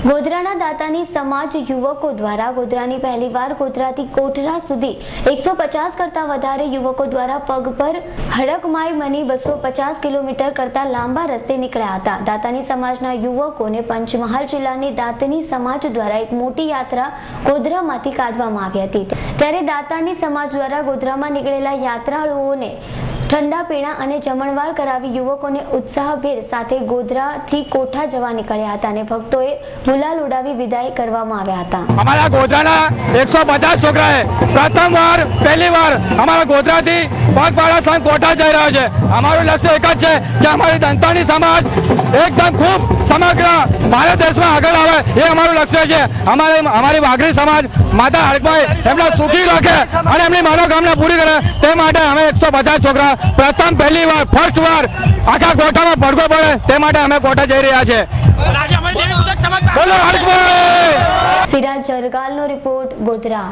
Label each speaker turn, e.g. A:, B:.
A: ગોધરાના દાતાની સમાજ યુવકો દ્વારા ગોધરાની પહેલીવાર ગોધરાથી કોઠરા સુધી 150 કરતા વધારે યુવકો દ્વારા પગ પર હડકમાઈ મની 250 કિલોમીટર કરતા લાંબા રસ્તે નીકળ્યા હતા। દાતાની સમાજના યુવકોને પંચમહાલ જિલ્લાની દાતાની સમાજ દ્વારા એક મોટી યાત્રા ગોધરામાંથી કાઢવામાં આવી હતી। ત્યારે દાતાની સમાજ દ્વારા ગોધરામાં નીકળેલા યાત્રાળુઓને ઠંડા પીણા અને જમણવાર કરાવી યુવકોને ઉત્સાહભેર સાથે ગોધરાથી કોઠા જવા નીકળ્યા હતા અને ભક્તોએ ગુલાલ ઉડાવી વિદાય કરવામાં આવ્યા હતા।
B: અમારા ગોધરાના 150 છોકરાએ પ્રથમવાર પહેલીવાર અમારા ગોધરાથી પગપાળા સંઘ કોઠા જઈ રહ્યો છે। અમારું લક્ષ્ય એક જ છે કે અમારી દાતાની સમાજ એકદમ ખૂબ સમગ્ર ભારત દેશમાં આગળ આવે, એ અમારું લક્ષ્ય છે। અમારી વાઘરી સમાજ માતા હડકમાઈ એમને સુખી રાખે અને એમની મનોકામના પૂરી કરે તે માટે અમે 150 છોકરા પ્રથમ પહેલીવાર ફર્સ્ટ વાર આખા કોઠામાં પડઘો પડે તે માટે અમે કોઠા જઈ રહ્યા છે। બોલો હડકમાઈ।
A: સિરાજ જરગાલનો રિપોર્ટ, ગોધરા।